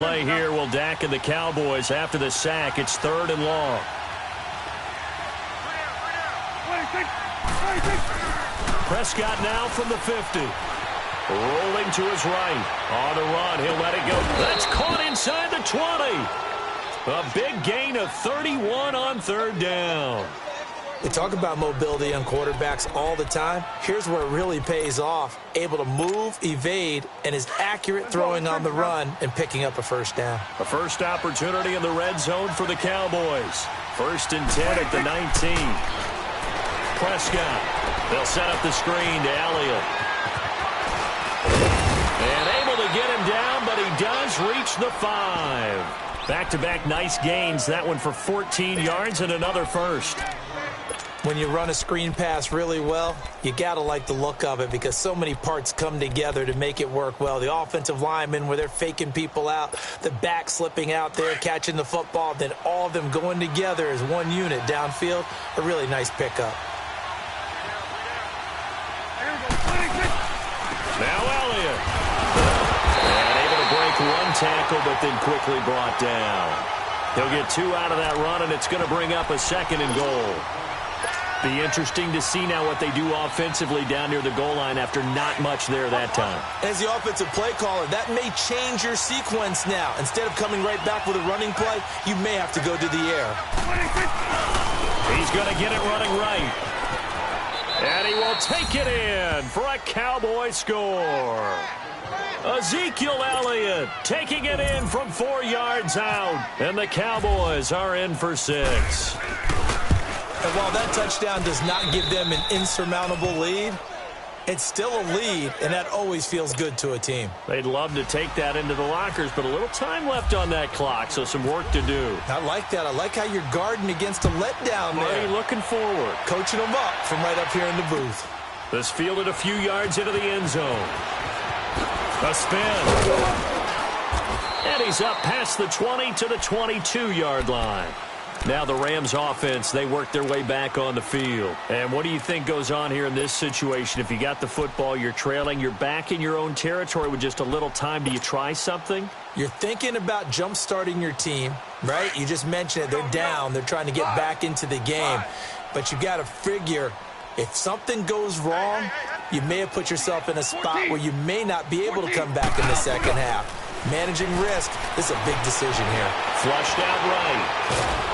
Play here will Dak and the Cowboys after the sack. It's 3rd and long. Prescott now from the 50. Rolling to his right. On the run. He'll let it go. That's caught inside the 20. A big gain of 31 on 3rd down. We talk about mobility on quarterbacks all the time. Here's where it really pays off. Able to move, evade, and is accurate throwing on the run and picking up a 1st down. A first opportunity in the red zone for the Cowboys. 1st and 10 at the 19. Prescott. They'll set up the screen to Elliott. And able to get him down, but he does reach the 5. Back-to-back nice gains. That one for 14 yards and another 1st. When you run a screen pass really well, you got to like the look of it because so many parts come together to make it work well. The offensive linemen where they're faking people out, the back slipping out there, catching the football, then all of them going together as one unit downfield. A really nice pickup. Now Elliott. And able to break one tackle, but then quickly brought down. He'll get 2 out of that run, and it's going to bring up a 2nd and goal. Be interesting to see now what they do offensively down near the goal line after not much there that time. As the offensive play caller, that may change your sequence now. Instead of coming right back with a running play, you may have to go to the air. He's going to get it running right. And he will take it in for a Cowboy score. Ezekiel Elliott taking it in from 4 yards out. And the Cowboys are in for 6. And while that touchdown does not give them an insurmountable lead, it's still a lead, and that always feels good to a team. They'd love to take that into the lockers, but a little time left on that clock, so some work to do. I like that. I like how you're guarding against a letdown there. Marty looking forward. Coaching them up from right up here in the booth. This fielded a few yards into the end zone. A spin. And he's up past the 20 to the 22-yard line. Now the Rams offense, they work their way back on the field. And what do you think goes on here in this situation? If you got the football, you're trailing, you're back in your own territory with just a little time. Do you try something? You're thinking about jump-starting your team, right? You just mentioned it. They're down. They're trying to get back into the game. But you got to figure if something goes wrong, you may have put yourself in a spot where you may not be able to come back in the second half. Managing risk is a big decision here. Flushed out right.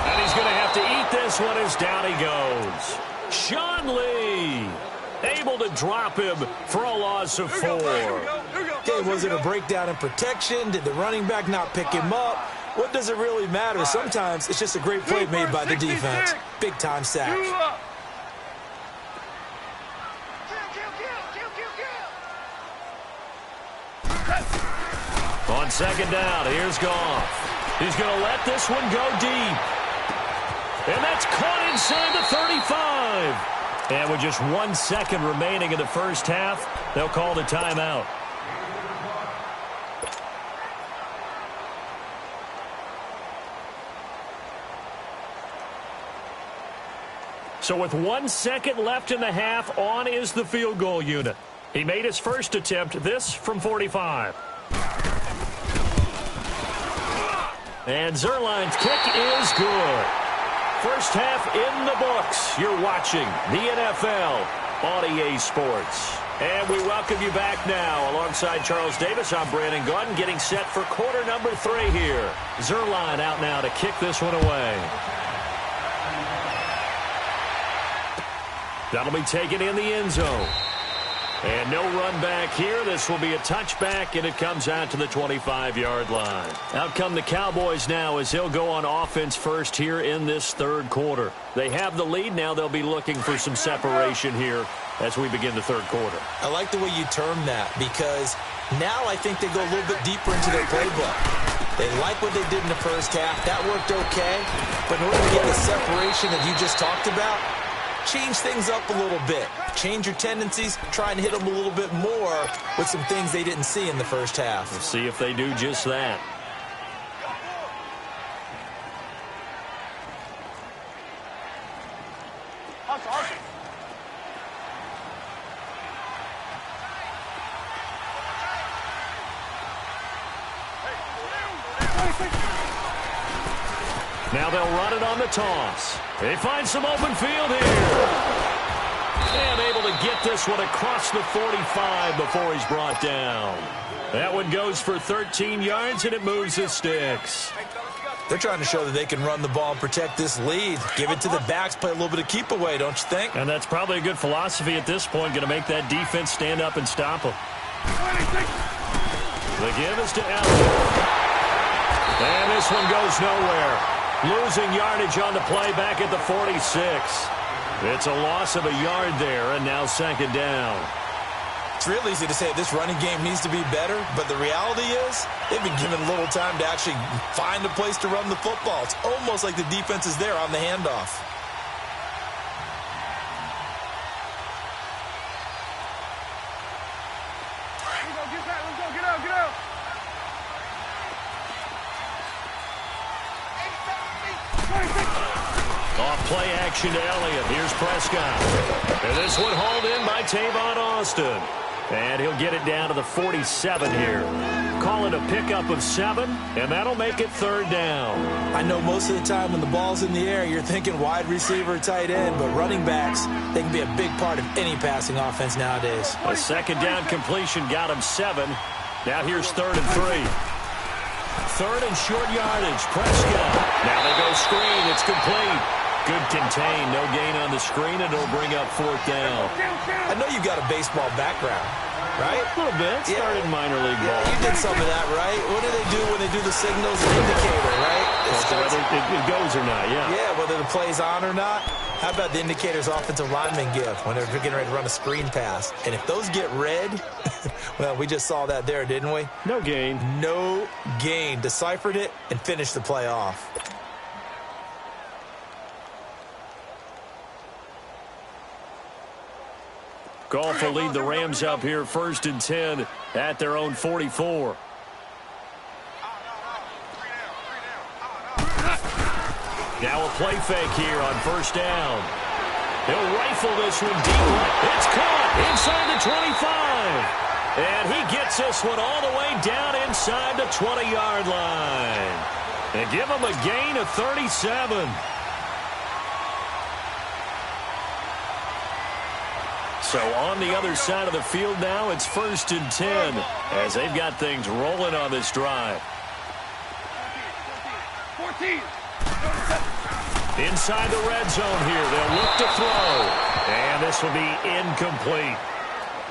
And he's going to have to eat this one as down he goes. Sean Lee able to drop him for a loss of 4. Okay, was it a breakdown in protection? Did the running back not pick him up? What does it really matter? Sometimes it's just a great play made by the defense. Big-time sack. On 2nd down, here's Goff. He's going to let this one go deep. And that's caught inside the 35. And with just 1 second remaining in the first half, they'll call the timeout. So with 1 second left in the half, on is the field goal unit. He made his first attempt, this from 45. And Zerline's kick is good. First half in the books. You're watching the NFL on EA Sports. And we welcome you back now. Alongside Charles Davis, I'm Brandon Gaudin, getting set for quarter number 3 here. Zerline out now to kick this one away. That'll be taken in the end zone. And no run back here. This will be a touchback, and it comes out to the 25-yard line. Out come the Cowboys now as they'll go on offense first here in this 3rd quarter. They have the lead. Now they'll be looking for some separation here as we begin the 3rd quarter. I like the way you term that because now I think they go a little bit deeper into their playbook. They like what they did in the first half. That worked okay. But in order to get the separation that you just talked about, change things up a little bit. Change your tendencies. Try and hit them a little bit more with some things they didn't see in the first half. We'll see if they do just that. Now they'll run it on the toss. They find some open field here. And able to get this one across the 45 before he's brought down. That one goes for 13 yards, and it moves the sticks. They're trying to show that they can run the ball and protect this lead. Give it to the backs, play a little bit of keep away, don't you think? And that's probably a good philosophy at this point, going to make that defense stand up and stop them. The give is to Elliott. And this one goes nowhere. Losing yardage on the play back at the 46. It's a loss of a yard there, and now second down. It's real easy to say this running game needs to be better, but the reality is they've been given little time to actually find a place to run the football. It's almost like the defense is there on the handoff. Get out. Off play action to Elliott. Here's Prescott. And this one hauled in by Tavon Austin. And he'll get it down to the 47 here. Call it a pickup of 7, and that'll make it third down. I know most of the time when the ball's in the air, you're thinking wide receiver, tight end, but running backs, they can be a big part of any passing offense nowadays. A second down completion got him 7. Now here's 3rd and 3. 3rd and short yardage. Prescott. Now they go screen. It's complete. Good contain. No gain on the screen, and it'll bring up 4th down. I know you've got a baseball background, right? A little bit. Started minor league ball. You did some of that, right? What do they do when they do the signals and indicator, right? Whether it goes or not, yeah. Yeah, whether the play's on or not. How about the indicators offensive linemen give when they're getting ready to run a screen pass? And if those get red, well, we just saw that there, didn't we? No gain. No gain. Deciphered it and finished the play off. Goff will lead the Rams up here 1st and 10 at their own 44. Now a play fake here on 1st down. He'll rifle this one deep. It's caught inside the 25. And he gets this one all the way down inside the 20-yard line. And give him a gain of 37. So on the other side of the field now, it's 1st and 10 as they've got things rolling on this drive. 14. Inside the red zone here, they'll look to throw. And this will be incomplete.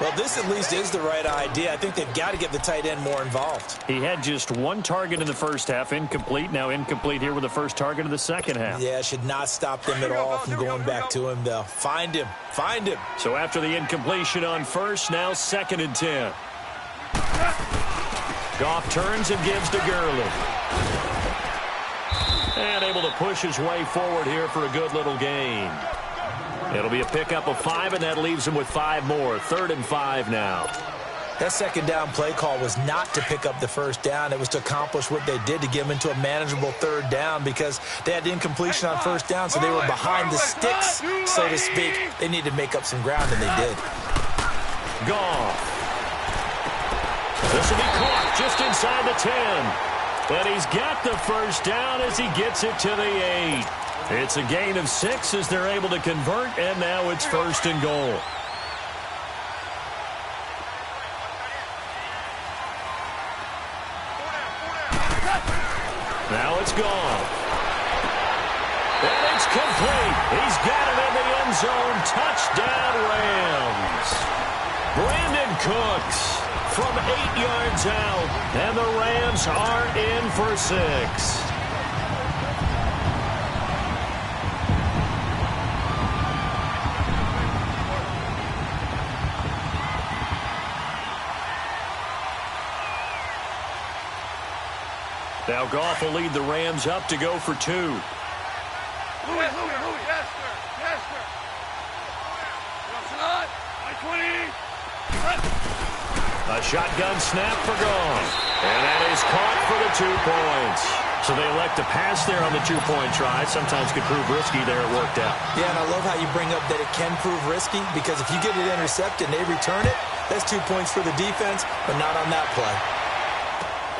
Well, this at least is the right idea. I think they've got to get the tight end more involved. He had just 1 target in the first half, incomplete. Now incomplete here with the first target of the second half. Yeah, should not stop them at all from going back to him, though. Find him. Find him. So after the incompletion on 1st, now 2nd and 10. Goff turns and gives to Gurley. And able to push his way forward here for a good little gain. It'll be a pickup of 5, and that leaves him with 5 more. 3rd and 5 now. That second down play call was not to pick up the first down. It was to accomplish what they did to get them into a manageable 3rd down because they had incompletion on 1st down, so they were behind the sticks, so to speak. They needed to make up some ground, and they did. Goff. This will be caught just inside the 10. And he's got the first down as he gets it to the 8. It's a gain of 6 as they're able to convert, and now it's 1st and goal. Now it's gone. And it's complete. He's got it in the end zone. Touchdown, Rams. Brandon Cooks from 8 yards out, and the Rams are in for 6. Now Goff will lead the Rams up to go for 2. Louis, yes, sir. Yes, sir. A shotgun snap for Goff. And that is caught for the 2 points. So they elect to pass there on the 2-point try. Sometimes could prove risky there. It worked out. Yeah, and I love how you bring up that it can prove risky because if you get it intercepted and they return it, that's 2 points for the defense, but not on that play.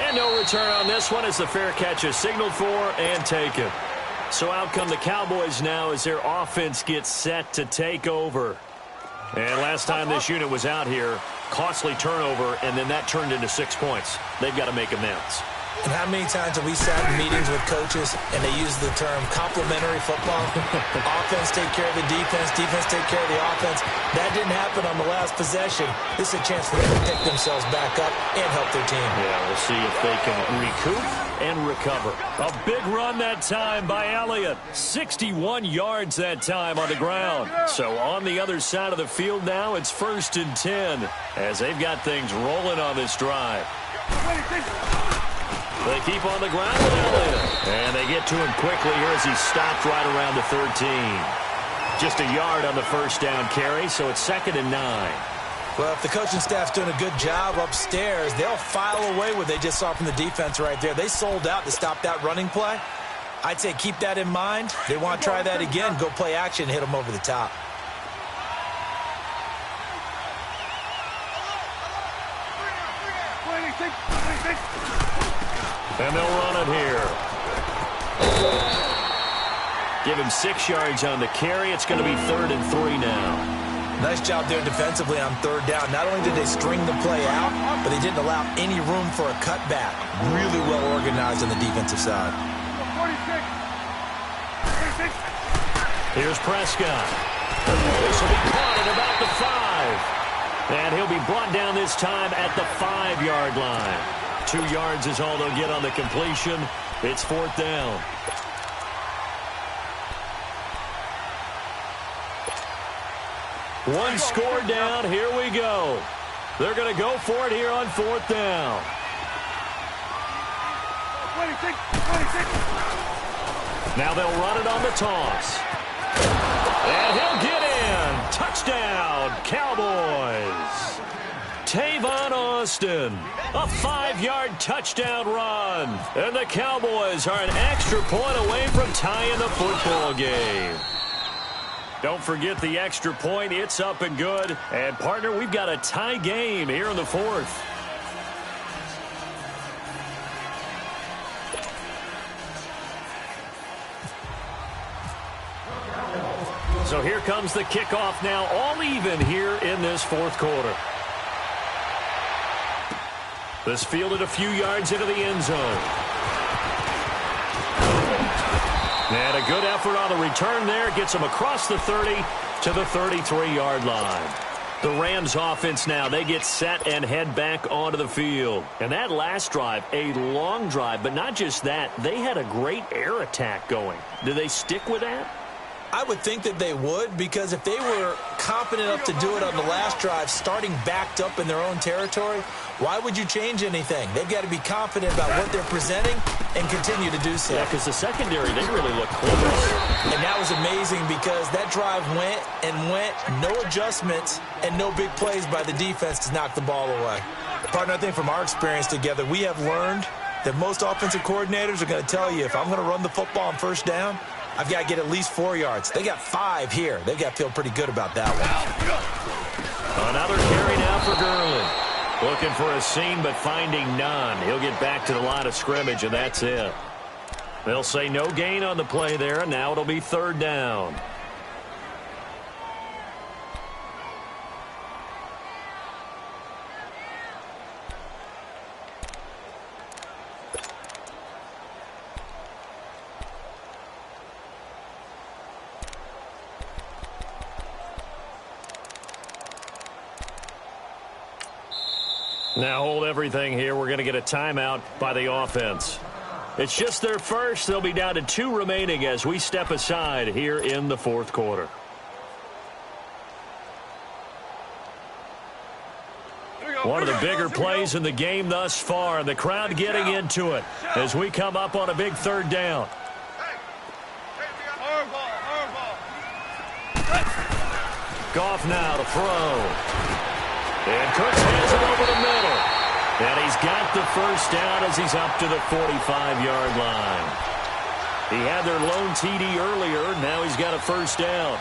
And no return on this one as the fair catch is signaled for and taken. So out come the Cowboys now as their offense gets set to take over. And last time this unit was out here, costly turnover, and then that turned into 6 points. They've got to make amends. And how many times have we sat in meetings with coaches and they use the term complementary football? Offense take care of the defense, defense take care of the offense. That didn't happen on the last possession. This is a chance for them to pick themselves back up and help their team. Yeah, we'll see if they can recoup and recover. A big run that time by Elliott. 61 yards that time on the ground. So on the other side of the field now, it's 1st and 10 as they've got things rolling on this drive. They keep on the ground with Elliott. And they get to him quickly here as he stopped right around the 13. Just a yard on the first down carry, so it's 2nd and 9. Well, if the coaching staff's doing a good job upstairs, they'll file away what they just saw from the defense right there. They sold out to stop that running play. I'd say keep that in mind. They want to try that again, go play action, hit them over the top. And they'll run it here. Give him 6 yards on the carry. It's going to be 3rd and 3 now. Nice job there defensively on 3rd down. Not only did they string the play out, but they didn't allow any room for a cutback. Really well organized on the defensive side. 46. Here's Prescott. This will be caught at about the 5. And he'll be brought down this time at the 5-yard line. 2 yards is all they'll get on the completion. It's 4th down. One score down. Here we go. They're going to go for it here on 4th down. 26. Now they'll run it on the toss. And he'll get in. Touchdown, Cowboys. Tavon Austin, a 5-yard touchdown run. And the Cowboys are an extra point away from tying the football game. Don't forget the extra point. It's up and good. And, partner, we've got a tie game here in the 4th. So here comes the kickoff now, all even here in this 4th quarter. This fielded a few yards into the end zone. And a good effort on the return there. Gets them across the 30 to the 33-yard line. The Rams offense now, they get set and head back onto the field. And that last drive, a long drive, but not just that. They had a great air attack going. Do they stick with that? I would think that they would, because if they were confident enough to do it on the last drive, starting backed up in their own territory, why would you change anything? They've got to be confident about what they're presenting and continue to do so. Yeah, because the secondary, they really look close. And that was amazing because that drive went and went, no adjustments and no big plays by the defense to knock the ball away. Partner, I think from our experience together, we have learned that most offensive coordinators are going to tell you, if I'm going to run the football on 1st down, I've got to get at least 4 yards. They got 5 here. They've got to feel pretty good about that one. Another carry now for Gurley. Looking for a seam, but finding none. He'll get back to the line of scrimmage, and that's it. They'll say no gain on the play there, and now it'll be 3rd down. Now hold everything here. We're going to get a timeout by the offense. It's just their first. They'll be down to 2 remaining as we step aside here in the 4th quarter. One of the bigger plays in the game thus far. The crowd getting into it as we come up on a big 3rd down. Goff now to throw. And Cooks hands it over the middle. And he's got the first down as he's up to the 45-yard line. He had their lone TD earlier. Now he's got a first down.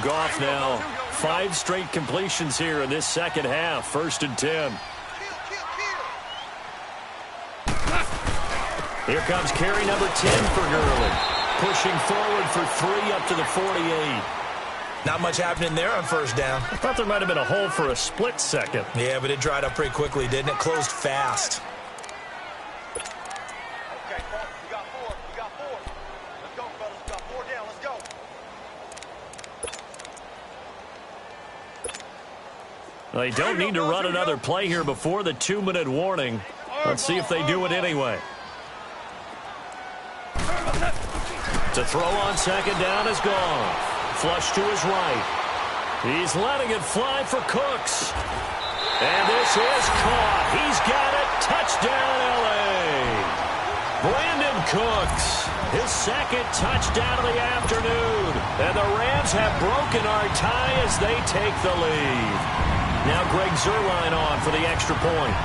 Goff now 5 straight completions here in this second half. 1st and 10. Here comes carry number 10 for Gurley. Pushing forward for 3 up to the 48. Not much happening there on 1st down. I thought there might have been a hole for a split second. Yeah, but it dried up pretty quickly, didn't it? Closed fast. Okay, we got 4. We got 4. Let's go, fellas. We got 4 down. Let's go. They don't need to run another play here before the 2-minute warning. Let's see if they do it anyway. To throw on 2nd down is gone. Flush to his right. He's letting it fly for Cooks. And this is caught. He's got it. Touchdown, L.A. Brandon Cooks, his 2nd touchdown of the afternoon. And the Rams have broken our tie as they take the lead. Now Greg Zuerlein on for the extra point.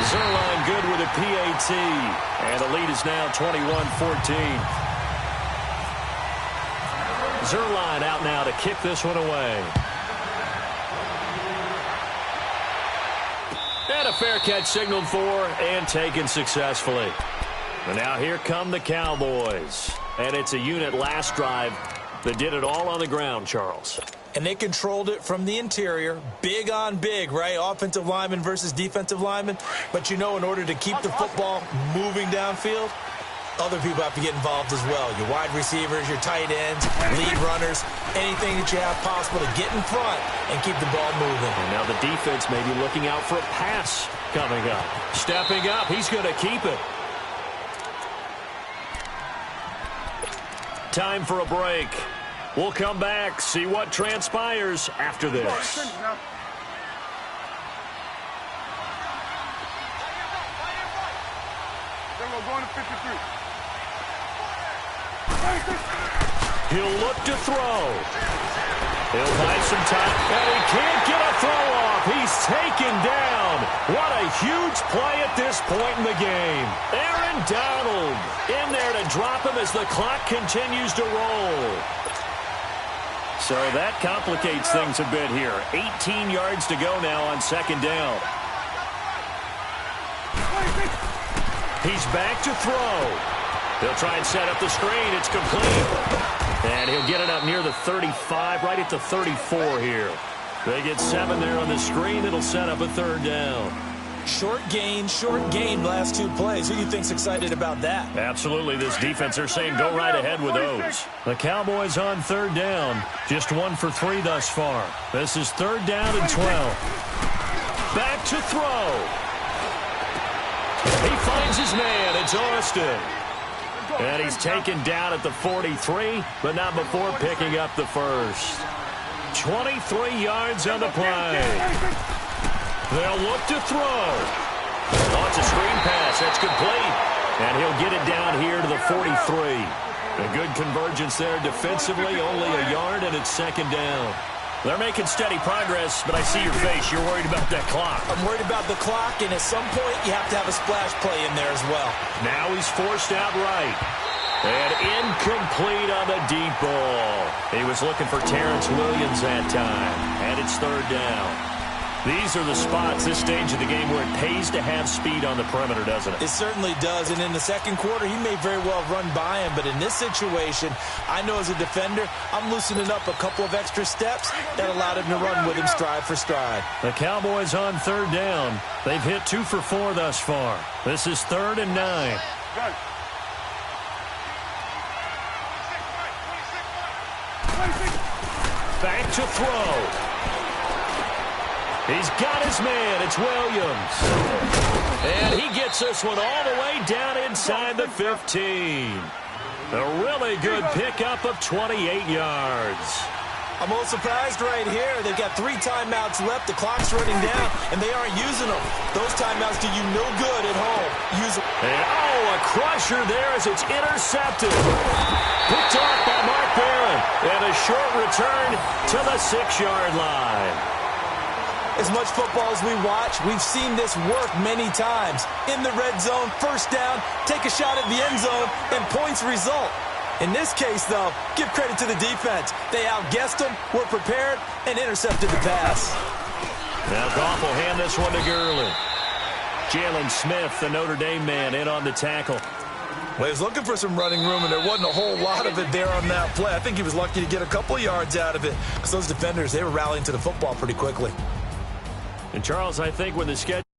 Zuerlein good with a PAT. And the lead is now 21-14. Zuerlein out now to kick this one away. And a fair catch signaled for and taken successfully. And now here come the Cowboys. And it's a unit last drive that did it all on the ground, Charles. And they controlled it from the interior. Big on big, right? Offensive lineman versus defensive lineman. But you know, in order to keep the football moving downfield, other people have to get involved as well. Your wide receivers, your tight ends, lead runners, anything that you have possible to get in front and keep the ball moving. And now the defense may be looking out for a pass coming up. Stepping up, he's going to keep it. Time for a break. We'll come back, see what transpires after this. Going to 53. He'll look to throw. He'll buy some time, and he can't get a throw off. He's taken down. What a huge play at this point in the game. Aaron Donald in there to drop him as the clock continues to roll. So that complicates things a bit here. 18 yards to go now on 2nd down. He's back to throw. He'll try and set up the screen. It's complete. And he'll get it up near the 35, right at the 34 here. They get 7 there on the screen. It'll set up a 3rd down. Short gain, last 2 plays. Who do you think's excited about that? Absolutely. This defense, they're saying go right ahead with those. The Cowboys on 3rd down. Just 1 for 3 thus far. This is 3rd down and 12. Back to throw. He finds his man. It's Austin. And he's taken down at the 43, but not before picking up the first. 23 yards on the play. They'll look to throw. Oh, it's a screen pass. That's complete. And he'll get it down here to the 43. A good convergence there defensively. Only a yard, and it's 2nd down. They're making steady progress, but I see your face. You're worried about that clock. I'm worried about the clock, and at some point, you have to have a splash play in there as well. Now he's forced out right. And incomplete on the deep ball. He was looking for Terrence Williams that time. And it's 3rd down. These are the spots, this stage of the game, where it pays to have speed on the perimeter, doesn't it? It certainly does, and in the 2nd quarter, he may very well run by him, but in this situation, I know as a defender, I'm loosening up a couple of extra steps that allowed him to run with him stride for stride. The Cowboys on 3rd down. They've hit 2 for 4 thus far. This is 3rd and 9. Back to throw. He's got his man. It's Williams. And he gets this one all the way down inside the 15. A really good pickup of 28 yards. I'm a little surprised right here. They've got 3 timeouts left. The clock's running down, and they aren't using them. Those timeouts do you no good at home. Use them. And, a crusher there as it's intercepted. Picked off by Mark Barron. And a short return to the 6-yard line. As much football as we watch, we've seen this work many times. In the red zone, first down, take a shot at the end zone, and points result. In this case, though, give credit to the defense. They outguessed them, were prepared, and intercepted the pass. Now Goff will hand this one to Gurley. Jalen Smith, the Notre Dame man, in on the tackle. Well, he was looking for some running room, and there wasn't a whole lot of it there on that play. I think he was lucky to get a couple of yards out of it because those defenders, they were rallying to the football pretty quickly. And, Charles, I think when the schedule